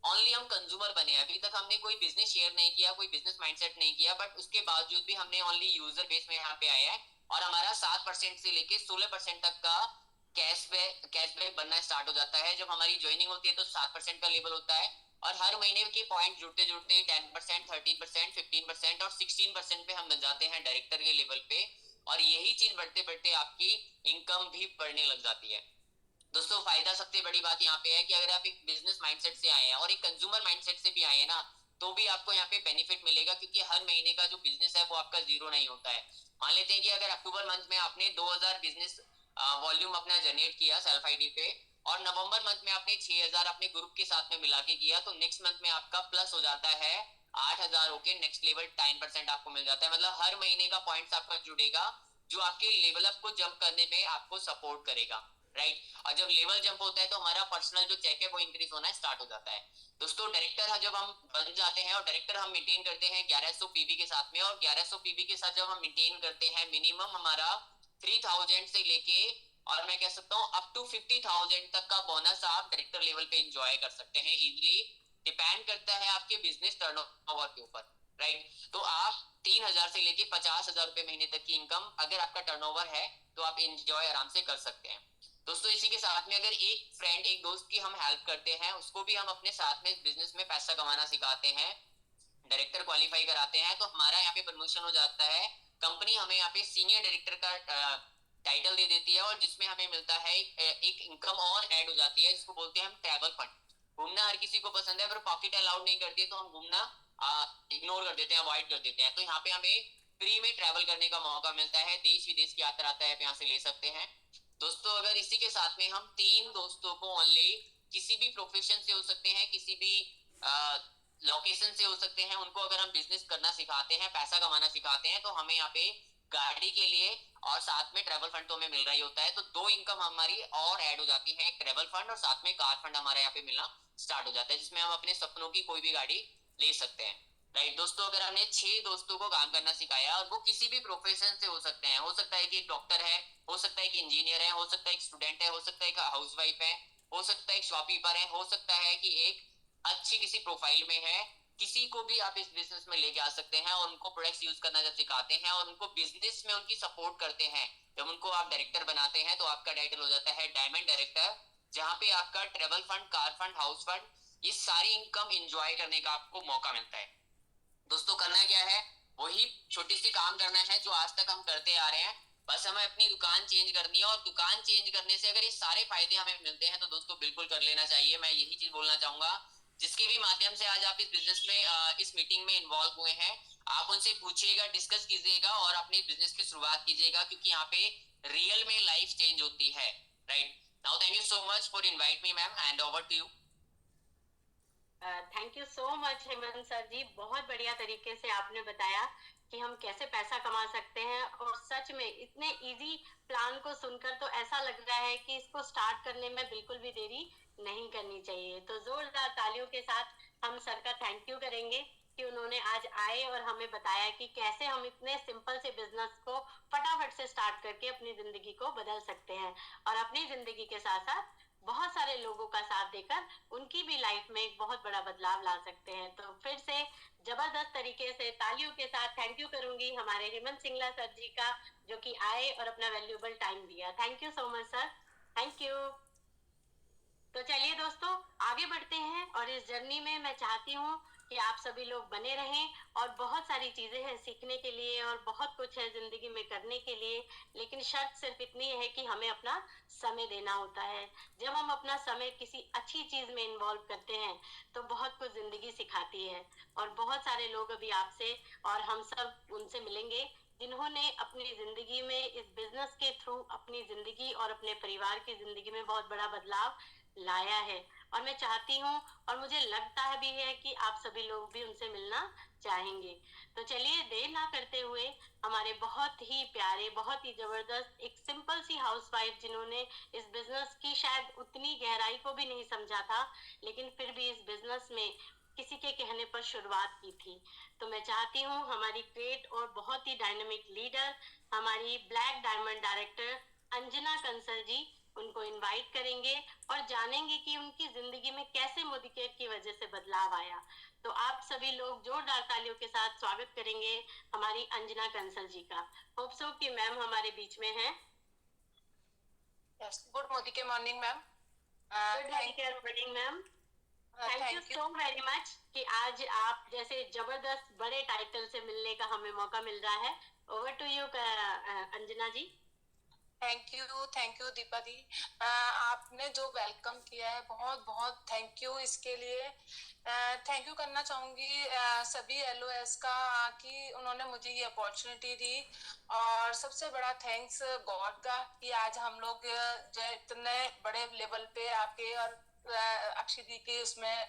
S3: ओनली हम कंज्यूमर बने, अभी तक हमने कोई बिजनेस शेयर नहीं किया, कोई बिजनेस माइंडसेट नहीं किया, बट उसके बावजूद भी हमने ओनली यूजर बेस में यहाँ पे आया है और हमारा 7% से लेके 16% तक का कैशबैक बनना स्टार्ट हो जाता है। जब हमारी ज्वाइनिंग होती है तो 7% का लेवल होता है और हर महीने के पॉइंट जुड़ते जुड़ते 10%, 13%, 15% और 16% पे हम बन जाते हैं डायरेक्टर के लेवल पे। और यही चीज बढ़ते बढ़ते आपकी इनकम भी बढ़ने लग जाती है। दोस्तों फायदा सबसे बड़ी बात यहाँ पे है कि अगर आप एक बिजनेस माइंडसेट से आए हैं और एक कंज्यूमर माइंडसेट से भी आए हैं ना, तो भी आपको यहाँ पे बेनिफिट मिलेगा, क्योंकि हर महीने का जो बिजनेस है वो आपका जीरो नहीं होता है। मान लेते हैं कि अगर अक्टूबर मंथ में आपने 2000 बिजनेस वॉल्यूम अपना जनरेट किया सेल्फ आईडी पे, और नवंबर मंथ में आपने 6000 अपने ग्रुप के साथ में मिला के किया, तो नेक्स्ट मंथ में आपका प्लस हो जाता है 8000 होके नेक्स्ट लेवल 10% आपको मिल जाता है। मतलब हर महीने का पॉइंट्स आपका जुड़ेगा जो आपके लेवल अप को जंप करने में आपको सपोर्ट करेगा, राइट। और जब लेवल जंप होता है तो हमारा पर्सनल जो चेक है वो इंक्रीज होना स्टार्ट हो जाता है। दोस्तों डायरेक्टर जब हम बन जाते हैं और डायरेक्टर हम मेंटेन करते हैं 1100 पीबी के साथ में, और 1100 पीबी के साथ जब हम मेंटेन करते हैं मिनिमम हमारा 3000 से लेके, और मैं कह सकता हूँ अप टू 50,000 तक का बोनस आप डायरेक्टर लेवल पे एंजॉय कर सकते हैं इजीली। डिपेंड करता है आपके बिजनेस टर्नओवर के ऊपर, राइट। तो आप 3000 से लेके 50,000 रुपए महीने तक की इनकम अगर आपका टर्नओवर है तो आप एंजॉय आराम से कर सकते हैं। दोस्तों इसी के साथ में अगर एक फ्रेंड, एक दोस्त की हम हेल्प करते हैं, उसको भी हम अपने साथ में बिजनेस में पैसा कमाना सिखाते हैं, डायरेक्टर क्वालिफाई कराते हैं, तो हमारा यहाँ पे प्रमोशन हो जाता है। कंपनी हमें यहाँ पे सीनियर डायरेक्टर का टाइटल दे देती है और जिसमें हमें मिलता है एक इनकम और ऐड हो जाती है, जिसको बोलते हैं हम ट्रैवल फंड। घूमना हर किसी को पसंद है, पर पॉकेट अलाउड नहीं करती है, तो हम घूमना इग्नोर कर देते हैं, अवॉइड कर देते हैं। तो यहाँ पे हमें फ्री में ट्रैवल करने का मौका मिलता है, देश विदेश की यात्रा आता है यहाँ से ले सकते हैं। दोस्तों अगर इसी के साथ में हम 3 दोस्तों को ओनली किसी भी प्रोफेशन से हो सकते हैं, किसी भी लोकेशन से हो सकते हैं, उनको अगर हम बिजनेस करना सिखाते हैं, पैसा कमाना सिखाते हैं, तो हमें यहाँ पे गाड़ी के लिए और साथ में ट्रैवल फंड तो हमें मिल रहा ही होता है, तो 2 इनकम हमारी और ऐड हो जाती है, एक ट्रैवल फंड और साथ में कार फंड हमारे यहाँ पे मिलना स्टार्ट हो जाता है, जिसमें हम अपने सपनों की कोई भी गाड़ी ले सकते हैं, राइट। दोस्तों अगर हमने 6 दोस्तों को काम करना सिखाया, और वो किसी भी प्रोफेशन से हो सकते हैं, हो सकता है कि एक डॉक्टर है, हो सकता है कि इंजीनियर है, हो सकता है एक स्टूडेंट है, हो सकता है कि हाउस वाइफ है, हो सकता है एक शॉपकीपर है, हो सकता है कि एक अच्छी किसी प्रोफाइल में है, किसी को भी आप इस बिजनेस में लेके आ सकते हैं। और उनको प्रोडक्ट्स यूज करना जब सिखाते हैं और उनको बिजनेस में उनकी सपोर्ट करते हैं, जब उनको आप डायरेक्टर बनाते हैं, तो आपका टाइटल हो जाता है डायमंड डायरेक्टर, जहां पे आपका travel fund, car fund, house fund, ये सारी इनकम एंजॉय करने का आपको मौका मिलता है। दोस्तों करना क्या है, वही छोटी सी काम करना है जो आज तक हम करते आ रहे हैं, बस हमें अपनी दुकान चेंज करनी है, और दुकान चेंज करने से अगर ये सारे फायदे हमें मिलते हैं तो दोस्तों बिल्कुल कर लेना चाहिए। मैं यही चीज बोलना चाहूंगा। जिसके भी माध्यम से आज आप इस बिजनेस में इस मीटिंग में इन्वॉल्व हुए हैं, आप उनसे पूछिएगा, डिस्कस कीजिएगा और अपने बिजनेस की शुरुआत कीजिएगा, क्योंकि यहाँ पे रियल में लाइफ चेंज होती है। Right now, thank you so much for invite me ma'am, and over to you.
S1: Thank you so much Hemant sir ji, बहुत बढ़िया तरीके से आपने बताया कि हम कैसे पैसा कमा सकते हैं। और सच में इतने इजी प्लान को सुनकर तो ऐसा लग रहा है कि इसको स्टार्ट करने में बिल्कुल भी देरी नहीं करनी चाहिए। तो जोरदार तालियों के साथ हम सर का थैंक यू करेंगे कि उन्होंने आज आए और हमें बताया कि कैसे हम इतने सिंपल से बिजनेस को फटाफट से स्टार्ट करके अपनी जिंदगी को बदल सकते हैं और अपनी जिंदगी के साथ साथ बहुत सारे लोगों का साथ देकर उनकी भी लाइफ में एक बहुत बड़ा बदलाव ला सकते हैं। तो फिर से जबरदस्त तरीके से तालियों के साथ थैंक यू करूंगी हमारे हेमंत सिंगला सर जी का, जो कि आए और अपना वैल्यूएबल टाइम दिया। Thank you so much sir, thank you. तो चलिए दोस्तों आगे बढ़ते हैं, और इस जर्नी में मैं चाहती हूँ कि आप सभी लोग बने रहें। और बहुत सारी चीजें हैं सीखने के लिए और बहुत कुछ है जिंदगी में करने के लिए, लेकिन शर्त सिर्फ इतनी है कि हमें अपना समय देना होता है। जब हम अपना समय किसी अच्छी चीज में इन्वॉल्व करते हैं तो बहुत कुछ जिंदगी सिखाती है। और बहुत सारे लोग अभी आपसे और हम सब उनसे मिलेंगे जिन्होंने अपनी जिंदगी में इस बिजनेस के थ्रू अपनी जिंदगी और अपने परिवार की जिंदगी में बहुत बड़ा बदलाव लाया है। और मैं चाहती हूँ और मुझे लगता है भी है कि आप सभी लोग भी उनसे मिलना चाहेंगे। तो चलिए देर ना करते हुए हमारे बहुत ही प्यारे, बहुत ही जबरदस्त एक सिंपल सी हाउसवाइफ जिन्होंने इस बिजनेस की शायद उतनी गहराई को भी नहीं समझा था, लेकिन फिर भी इस बिजनेस में किसी के कहने पर शुरुआत की थी। तो मैं चाहती हूँ हमारी ग्रेट और बहुत ही डायनामिक लीडर, हमारी black diamond director Anjana Kansal ji, उनको इनवाइट करेंगे और जानेंगे कि उनकी जिंदगी में कैसे मोदी केयर की वजह से बदलाव आया। तो आप सभी लोग जोरदार तालियों के साथ स्वागत करेंगे हमारी अंजना कंसल जी का। होप सो कि मैम हमारे बीच में हैं।
S2: गुड मोदी के morning ma'am.
S1: Good morning ma'am. Thank you so very much कि आज आप जैसे जबरदस्त बड़े टाइटल से मिलने का हमें मौका मिल रहा है। Over to you Anjana ji.
S2: Thank you Deepa di. आपने जो वेलकम किया है, बहुत बहुत थैंक यू इसके लिए। थैंक यू करना चाहूंगी सभी एलओएस का कि उन्होंने मुझे ये अपॉर्चुनिटी दी। और सबसे बड़ा थैंक्स गॉड का कि आज हम लोग जो इतने बड़े लेवल पे आपके और अक्षय दी के उसमें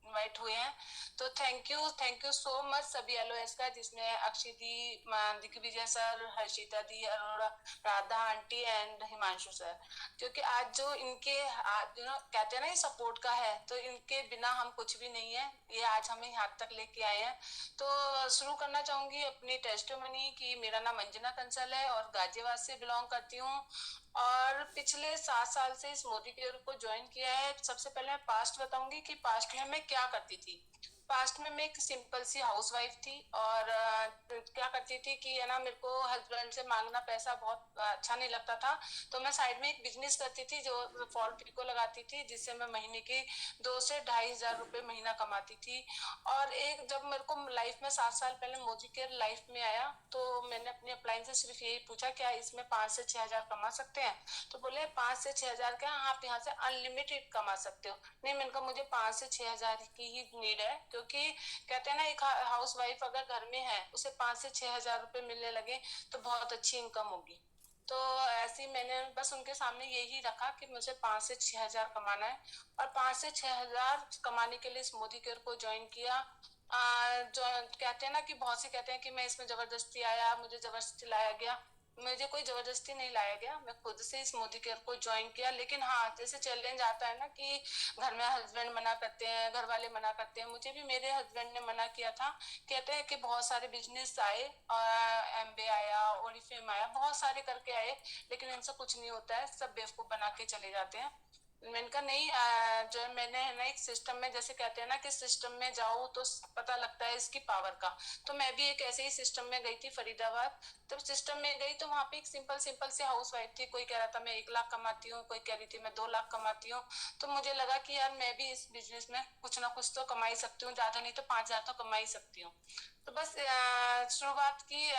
S2: इनवाइट हुए हैं। तो थैंक यू सो मच सभी एलओएस का, जिसमें Akshay di, Digvijay sir, Harshita di, Arora, Radha aunty and Himanshu sir. क्योंकि आज जो इनके कहते हैं ना ये सपोर्ट का है, तो इनके बिना हम कुछ भी नहीं है। ये आज हमें यहाँ तक लेके आए हैं। तो शुरू करना चाहूंगी अपनी टेस्टिमनी कि मेरा नाम अंजना कंसल है और गाजियाबाद से बिलोंग करती हूँ। और पिछले 7 साल से इस मोदी केयर को ज्वाइन किया है। सबसे पहले मैं पास्ट बताऊंगी कि पास्ट में मैं क्या करती थी। पास्ट में मैं एक सिंपल सी हाउसवाइफ थी और क्या करती थी कि है ना, मेरे को हस्बैंड से मांगना पैसा बहुत अच्छा नहीं लगता था। तो मैं साइड में एक बिजनेस करती थी जो फॉल पिको लगाती थी, जिससे मैं महीने के 2 से 2,500 रुपए महीना कमाती थी। और एक जब मेरे को लाइफ में 7 साल पहले मोदी केयर लाइफ में आया, तो मैंने अपने अपलाइन से सिर्फ यही पूछा क्या इसमें 5 से 6,000 कमा सकते हैं। तो बोले 5 से 6,000 क्या, आप यहाँ से अनलिमिटेड कमा सकते हो। नहीं, मैंने कहा मुझे 5 से 6,000 की ही नीड है, क्योंकि कहते हैं ना एक हाउस वाइफ अगर घर में है उसे 5 से 6,000 रुपए मिलने लगे तो बहुत अच्छी इनकम होगी। तो ऐसे ही मैंने बस उनके सामने यही रखा कि मुझे 5 से 6,000 कमाना है। और 5 से 6,000 कमाने के लिए इस मोदी केयर को ज्वाइन किया। जो कहते हैं ना कि बहुत से कहते हैं कि मैं इसमें जबरदस्ती आया, मुझे जबरदस्ती लाया गया। मुझे कोई जबरदस्ती नहीं लाया गया, मैं खुद से इस मोदी केयर को ज्वाइन किया। लेकिन हाँ, जैसे चैलेंज आता है ना कि घर में हस्बैंड मना करते हैं, घर वाले मना करते हैं, मुझे भी मेरे हस्बैंड ने मना किया था। कहते हैं कि बहुत सारे बिजनेस आए, एमबे आया, ओरिफेम आया, बहुत सारे करके आए, लेकिन इनसे कुछ नहीं होता है, सब बेवकूफ बना के चले जाते हैं।
S4: मैंने कहा नहीं, जो है मैंने है ना एक सिस्टम में, जैसे कहते हैं ना कि सिस्टम में जाओ तो पता लगता है इसकी पावर का। तो मैं भी एक ऐसे ही सिस्टम में गई थी फरीदाबाद। तो सिस्टम में गई तो वहां पे एक सिंपल सिंपल से हाउस वाइफ थी, कोई कह रहा था मैं 1 लाख कमाती हूँ, कोई कह रही थी मैं 2 लाख कमाती हूँ। तो मुझे लगा कि यार मैं भी इस बिजनेस में कुछ ना कुछ तो कमा ही सकती हूँ, ज्यादा नहीं तो 5,000 तो कमा ही सकती हूँ। तो बस शुरुआत की,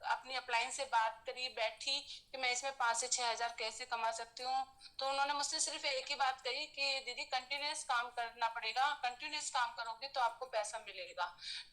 S4: अपनी अपलाइन से बात करी, बैठी कि मैं इसमें 5 से 6 हजार कैसे कमा सकती हूँ। तो उन्होंने मुझसे सिर्फ एक ही बात कही कि दीदी कंटिन्यूस काम करना पड़ेगा, कंटिन्यूस काम करोगे तो आपको पैसा मिलेगा।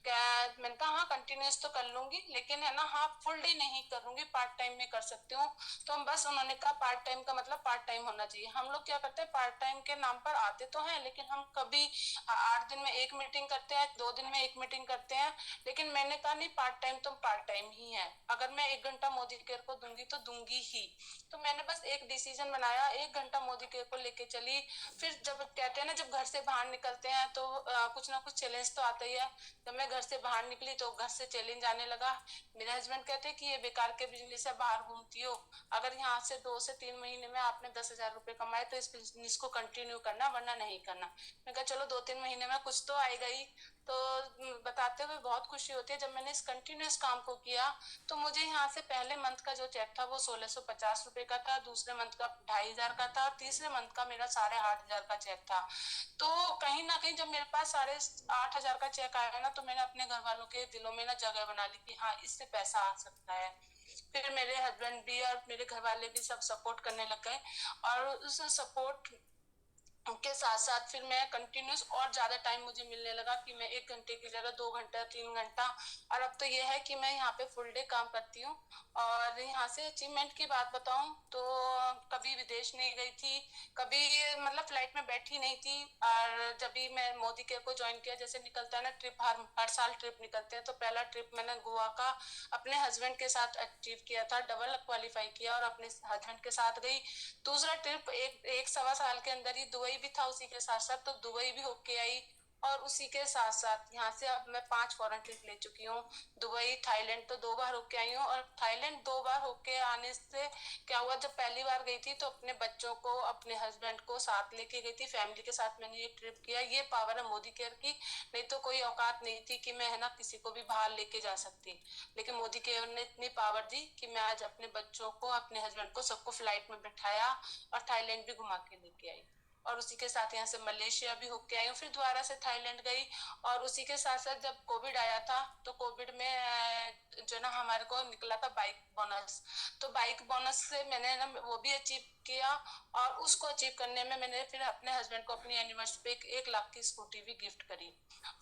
S4: क्या, मैंने कहा हाँ कंटिन्यूस तो कर लूंगी, लेकिन है ना हाँ फुल डे नहीं करूंगी, पार्ट टाइम में कर सकती हूँ। तो हम बस, उन्होंने कहा पार्ट टाइम का मतलब पार्ट टाइम होना चाहिए। हम लोग क्या करते हैं, पार्ट टाइम के नाम पर आते तो हैं, लेकिन हम कभी 8 दिन में एक मीटिंग करते हैं, 2 दिन में एक मीटिंग करते हैं। लेकिन मैंने कहा नहीं, पार्ट टाइम तो पार्ट टाइम ही है, अगर मैं 1 घंटा मोदी केयर को दूंगी तो दूंगी ही। तो मैंने बस एक डिसीजन बनाया, 1 घंटा मोदी केयर को लेके चली। फिर जब कहते हैं ना, जब घर से बाहर निकलते हैं तो कुछ ना कुछ चैलेंज तो आता ही है। जब मैं घर से बाहर निकली तो घर से चैलेंज आने लगा। मेरे हस्बैंड कहते हैं कि ये बेकार के बिजनेस है, बाहर घूमती हो, अगर यहाँ से 2 से 3 महीने में आपने 10,000 रुपए कमाए तो इस बिजनेस को कंटिन्यू करना, वरना नहीं करना। मैं कहा चलो 2-3 महीने में कुछ तो आएगा ही। तो बताते हुए बहुत खुशी होती है, जब मैंने इस कंटिन्यूस काम को किया तो मुझे यहाँ से पहले मंथ का जो चेक था वो 1,650 रुपए का था, दूसरे मंथ का 2,500 का था, और तीसरे मंथ का मेरा 8,500 का चेक था। तो कहीं ना कहीं जब मेरे पास 8,500 का चेक आया ना, तो मैंने अपने घर वालों के दिलों में ना जगह बना ली कि हाँ इससे पैसा आ सकता है। फिर मेरे हस्बैंड भी और मेरे घर वाले भी सब सपोर्ट करने लग गए, और उस सपोर्ट के साथ साथ फिर मैं कंटिन्यूस और ज्यादा टाइम मुझे मिलने लगा कि मैं 1 घंटे की जगह 2 घंटा 3 घंटा। और अब तो ये है कि मैं यहाँ पे फुल डे काम करती हूँ। और यहाँ से अचीवमेंट की बात बताऊं तो कभी विदेश नहीं गई थी, कभी मतलब फ्लाइट में बैठी नहीं थी। और जब भी मैं मोदी केयर को ज्वाइन किया, जैसे निकलता है ना ट्रिप, हर साल ट्रिप निकलते हैं, तो पहला ट्रिप मैंने गोवा का अपने हस्बैंड के साथ अचीव किया था, डबल क्वालिफाई किया और अपने हस्बैंड के साथ गई। दूसरा ट्रिप एक 1.25 साल के अंदर ही दुबई भी था, उसी के साथ साथ तो दुबई भी होके आई। और उसी के साथ साथ यहाँ से अब मैं 5 फॉरेन ट्रिप ले चुकी हूँ। दुबई, थाईलैंड तो 2 बार होके आई हूँ, और थाईलैंड 2 बार होके आने से क्या हुआ, जब पहली बार गई थी तो अपने बच्चों को, अपने हस्बैंड को साथ लेके गई थी, फैमिली के साथ मैंने ये ट्रिप किया। ये पावर है मोदी केयर की, नहीं तो कोई औकात नहीं थी कि मैं है ना किसी को भी बाहर लेके जा सकती। लेकिन मोदी केयर ने इतनी पावर दी कि मैं आज अपने बच्चों को, अपने हस्बैंड को, सबको फ्लाइट में बैठाया और थाईलैंड भी घुमा के लेके आई। और उसी के साथ यहाँ से मलेशिया भी होके आई हूँ, फिर दोबारा से थाईलैंड गई। और उसी के साथ साथ जब कोविड आया था, तो कोविड में जो ना हमारे को निकला था बाइक बोनस। तो बाइक बोनस से मैंने ना वो भी अचीव किया। और उसको अचीव करने में मैंने फिर अपने हस्बैंड को अपनी एनिवर्सरी पे 1 लाख की स्कूटी भी गिफ्ट करी।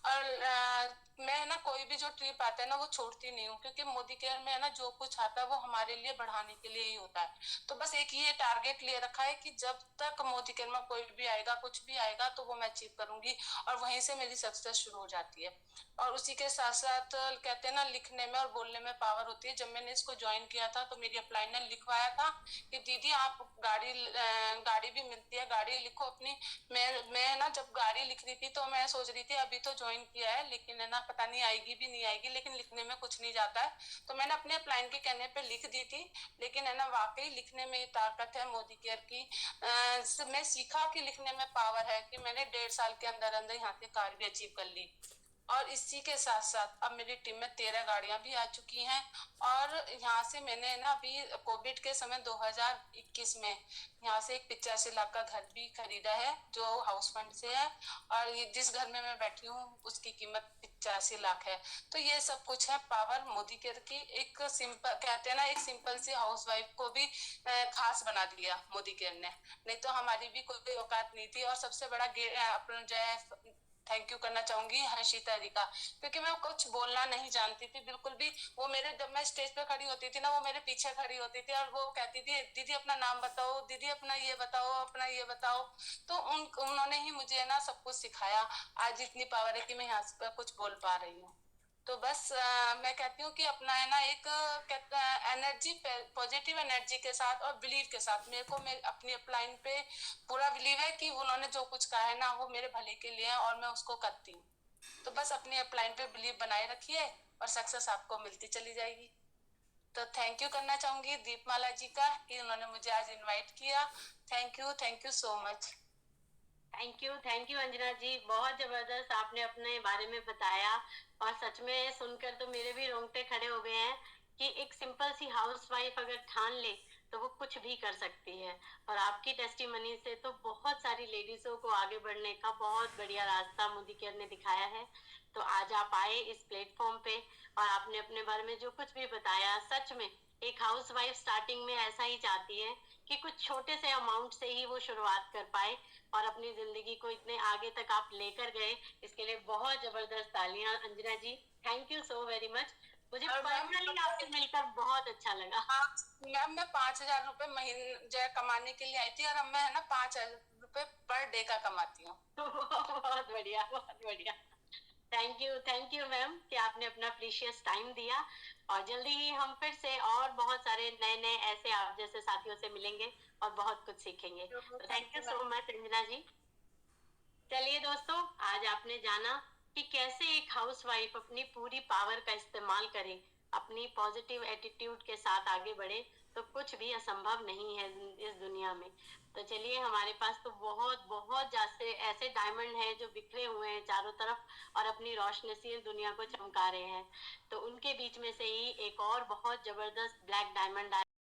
S4: और मैं ना कोई भी जो ट्रिप आता है ना वो छोड़ती नहीं हूँ, क्योंकि मोदी केयर में है ना जो कुछ आता है वो हमारे लिए बढ़ाने के लिए ही होता है। तो बस एक ये टारगेट ले रखा है कि जब तक मोदी केयर में कोई भी आएगा, कुछ भी आएगा, तो वो मैं अचीव करूंगी। और वहीं से मेरी सक्सेस शुरू हो जाती है। और उसी के साथ साथ कहते हैं ना, लिखने में और बोलने में पावर होती है। जब मैंने इसको ज्वाइन किया था तो मेरी अपलाइन ने लिखवाया था कि दीदी आप गाड़ी भी मिलती है, गाड़ी लिखो अपनी। मैं ना जब गाड़ी लिख रही थी तो मैं सोच रही थी अभी तो ज्वाइन किया है, लेकिन है ना पता नहीं आएगी भी नहीं आएगी, लेकिन लिखने में कुछ नहीं जाता है। तो मैंने अपने अपलाइन के कहने पे लिख दी थी। लेकिन है ना वाकई लिखने में ताकत है मोदी केयर की। मैं सीखा कि लिखने में पावर है, कि मैंने 1.5 साल के अंदर अंदर यहाँ से कार भी अचीव कर ली। और इसी के साथ साथ अब मेरी टीम में 13 गाड़ियां भी आ चुकी हैं। और यहाँ से मैंने ना अभी कोविड के समय 2021 में यहाँ से एक 85 लाख का घर भी खरीदा है, जो हाउस फंड से है। और ये जिस घर में मैं बैठी हूँ उसकी कीमत 85 लाख है। तो ये सब कुछ है पावर मोदी केयर की। एक सिंपल, कहते हैं ना, एक सिंपल सी हाउस वाइफ को भी खास बना दिया मोदी केयर ने, नहीं तो हमारी भी कोई औकात नहीं थी। और सबसे बड़ा अपना जो है थैंक यू करना चाहूंगी हर्षिता जी का, क्योंकि मैं कुछ बोलना नहीं जानती थी बिल्कुल भी। वो मेरे, जब मैं स्टेज पे खड़ी होती थी ना, वो मेरे पीछे खड़ी होती थी और वो कहती थी दीदी अपना नाम बताओ, दीदी अपना ये बताओ, अपना ये बताओ। तो उन्होंने ही मुझे ना सब कुछ सिखाया। आज इतनी पावर है कि मैं यहाँ पे कुछ बोल पा रही हूँ। तो बस मैं कहती हूँ कि अपना है ना एक कहते हैं एनर्जी, पॉजिटिव एनर्जी के साथ और बिलीव के साथ, मेरे को मेरे अपनी अपलाइन पे पूरा बिलीव है कि उन्होंने जो कुछ कहा है ना वो मेरे भले के लिए है, और मैं उसको करती हूँ। तो बस अपनी अपलाइन पे बिलीव बनाए रखिए और सक्सेस आपको मिलती चली जाएगी। तो थैंक यू करना चाहूंगी दीपमाला जी का कि उन्होंने मुझे आज इनवाइट किया। Thank you so much.
S1: Thank you Anjana ji, बहुत जबरदस्त आपने अपने बारे में बताया। और सच में सुनकर तो मेरे भी रोंगटे खड़े हो गए हैं कि एक सिंपल सी हाउसवाइफ अगर ठान ले तो वो कुछ भी कर सकती है। और आपकी टेस्टिमनी से तो बहुत सारी लेडीजों को आगे बढ़ने का बहुत बढ़िया रास्ता मोदी केयर ने दिखाया है। तो आज आप आए इस प्लेटफॉर्म पे और आपने अपने बारे में जो कुछ भी बताया, सच में एक हाउसवाइफ स्टार्टिंग में ऐसा ही चाहती है कि कुछ छोटे से अमाउंट से ही वो शुरुआत कर पाए और अपनी जिंदगी को इतने आगे तक आप लेकर गए। इसके लिए बहुत जबरदस्त तालियां Anjana ji, thank you so very much. मुझे
S4: और मैम
S1: पर्सनली आपसे मिलकर बहुत अच्छा लगा।
S4: मैम मैं 5,000 रुपए महीने जो है कमाने के लिए आई थी, और अब मैं है ना 5,000 रुपए पर डे का कमाती हूँ।
S1: बहुत बढ़िया, बहुत बढ़िया। थैंक यू मैम कि आपने अपना प्रीशियस टाइम दिया। और जल्दी ही हम फिर से और बहुत सारे नए नए ऐसे आप जैसे साथियों से मिलेंगे और बहुत कुछ सीखेंगे। तो thank you so much Anjana ji. चलिए दोस्तों, आज आपने जाना कि कैसे एक हाउसवाइफ अपनी पूरी पावर का इस्तेमाल करे, अपनी पॉजिटिव एटीट्यूड के साथ आगे बढ़े तो कुछ भी असंभव नहीं है इस दुनिया में। तो चलिए, हमारे पास तो बहुत बहुत जैसे ऐसे डायमंड हैं जो बिखरे हुए हैं चारों तरफ और अपनी रोशनी से दुनिया को चमका रहे हैं। तो उनके बीच में से ही एक और बहुत जबरदस्त ब्लैक डायमंड